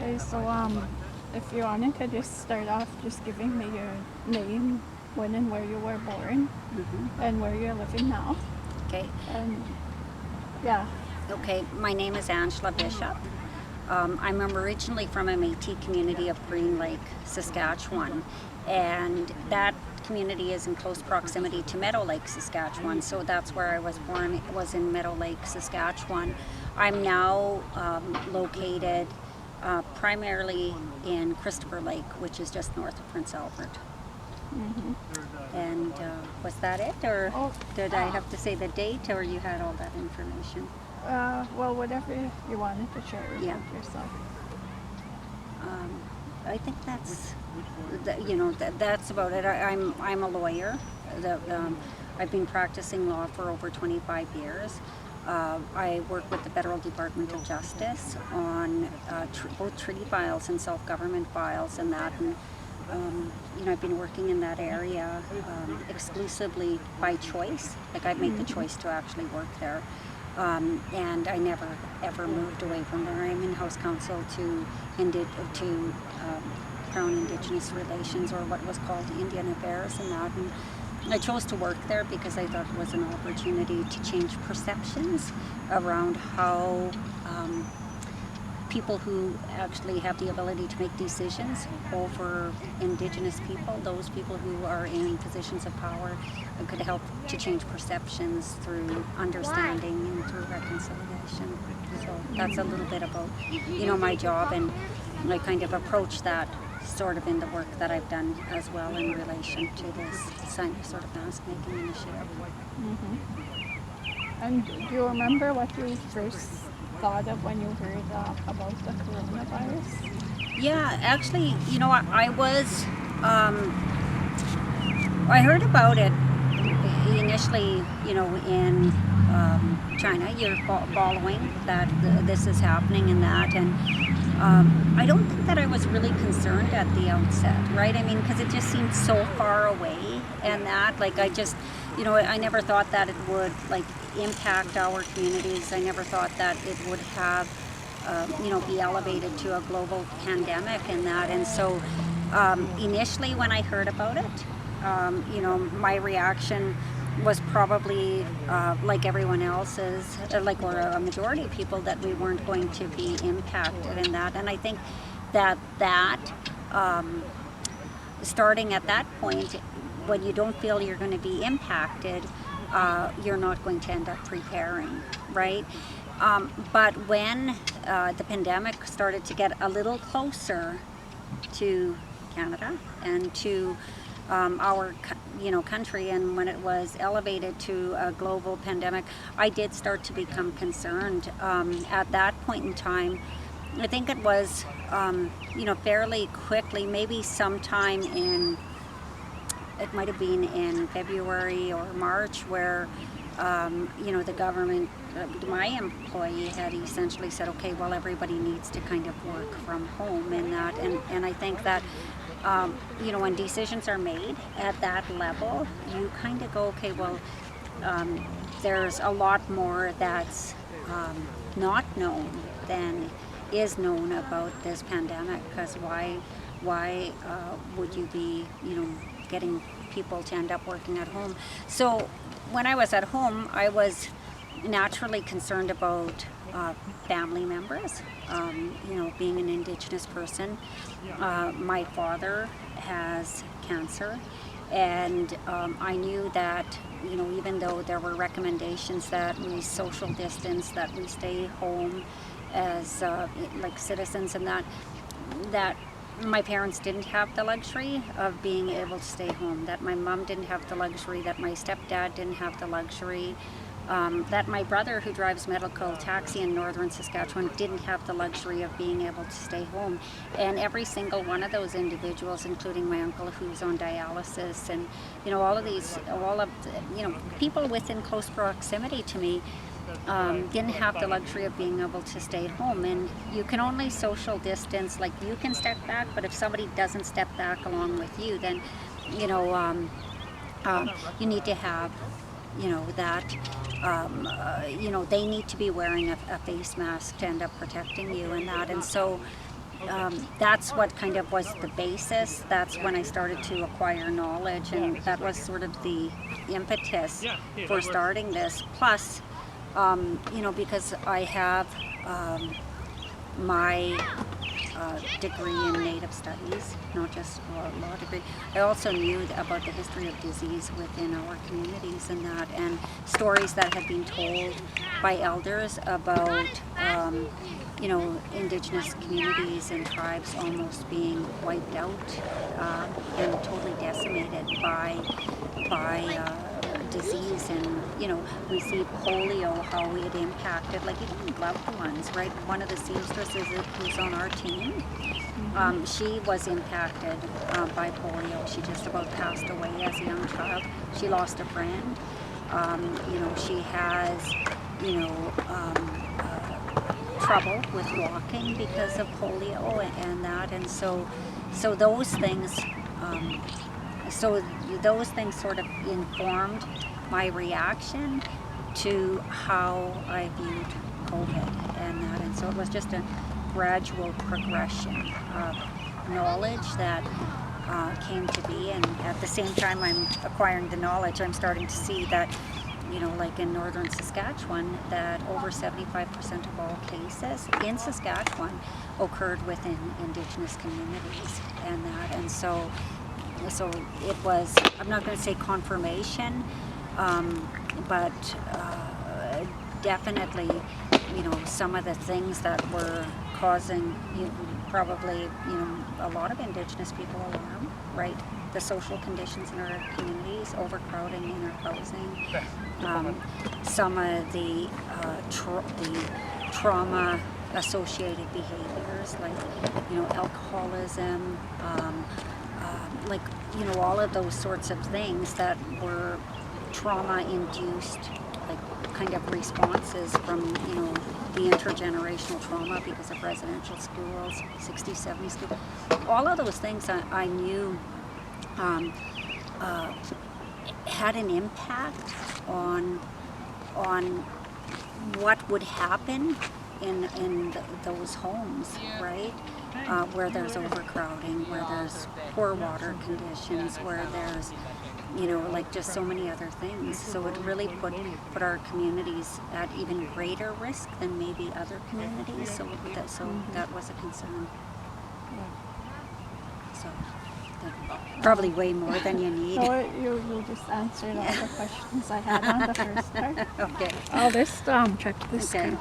Okay, so if you wanted to just start off just giving me your name, when and where you were born, and where you're living now. Okay. And yeah. Okay, my name is Angela Bishop. I'm originally from a Mètis community of Green Lake, Saskatchewan, and that community is in close proximity to Meadow Lake, Saskatchewan, so that's where I was born. It was in Meadow Lake, Saskatchewan. I'm now located primarily in Christopher Lake, which is just north of Prince Albert. And was that it, or did I have to say the date, or you had all that information? Well, whatever you wanted to share with yourself. I think that's, that's about it. I'm a lawyer. I've been practicing law for over 25 years. I work with the Federal Department of Justice on both treaty files and self-government files and that. And, I've been working in that area exclusively by choice. Like I made the choice to actually work there. And I never ever moved away from there. I'm in House Counsel to Crown Indigenous Relations, or what was called Indian Affairs, and that. And I chose to work there because I thought it was an opportunity to change perceptions around how people who actually have the ability to make decisions over Indigenous people, those people who are in positions of power, could help to change perceptions through understanding and through reconciliation. So that's a little bit about, my job, and I kind of approach that sort of in the work that I've done as well in relation to this sort of mask-making initiative. And do you remember what you first thought of when you heard about the coronavirus? Yeah, actually, I heard about it initially, in China. You're following that this is happening and that, and I don't think that I was really concerned at the outset, right? I mean, because it just seemed so far away, and that, like, I just, I never thought that it would, like, impact our communities. I never thought that it would have, be elevated to a global pandemic and that. And so initially when I heard about it, my reaction was probably like everyone else's, or a majority of people, that we weren't going to be impacted in that. And I think that starting at that point, when you don't feel you're going to be impacted, you're not going to end up preparing, right? But when the pandemic started to get a little closer to Canada and to our country, and when it was elevated to a global pandemic, I did start to become concerned. At that point in time, I think it was fairly quickly, maybe sometime it might have been in February or March, where the government, my employee had essentially said, okay, well, everybody needs to kind of work from home and that. And I think that when decisions are made at that level, you kind of go, okay, well, there's a lot more that's not known than is known about this pandemic, because why would you be, getting people to end up working at home? So when I was at home, I was naturally concerned about family members, being an Indigenous person. My father has cancer, and I knew that, even though there were recommendations that we social distance, that we stay home as like citizens, and that my parents didn't have the luxury of being able to stay home, that my mom didn't have the luxury, that my stepdad didn't have the luxury, that my brother, who drives medical taxi in northern Saskatchewan, didn't have the luxury of being able to stay home. And every single one of those individuals, including my uncle who's on dialysis, and all of people within close proximity to me, didn't have the luxury of being able to stay home. And you can only social distance, like you can step back, but if somebody doesn't step back along with you, then you need to have that they need to be wearing a face mask to end up protecting you and that. And so that's what kind of was the basis. That's when I started to acquire knowledge, and that was sort of the impetus for starting this. Plus, because I have my degree in Native Studies, not just a law degree. I also knew about the history of disease within our communities and stories that had been told by elders about, Indigenous communities and tribes almost being wiped out and totally decimated by disease. And we see polio, how it impacted like even loved ones, right? One of the seamstresses who's on our team, she was impacted by polio. She just about passed away as a young child. She lost a friend. She has trouble with walking because of polio and that, and so those things sort of informed my reaction to how I viewed COVID and that, and so it was just a gradual progression of knowledge that came to be. And at the same time I'm acquiring the knowledge, I'm starting to see that like in northern Saskatchewan, that over 75% of all cases in Saskatchewan occurred within Indigenous communities and that. And so it was, I'm not going to say confirmation, but definitely, some of the things that were causing probably, a lot of Indigenous people alarm, right? The social conditions in our communities, overcrowding in our housing, some of the trauma-associated behaviors like, alcoholism, all of those sorts of things that were trauma-induced, like kind of responses from, the intergenerational trauma because of residential schools, 60s, 70s schools. All of those things I knew had an impact on what would happen in those homes, right? Where there's overcrowding, where there's poor water conditions, where there's, like just so many other things. So it really put our communities at even greater risk than maybe other communities. So that was a concern. So probably way more than you need. So you just answered all the questions I had on the first part. Okay. I'll just check this. Okay.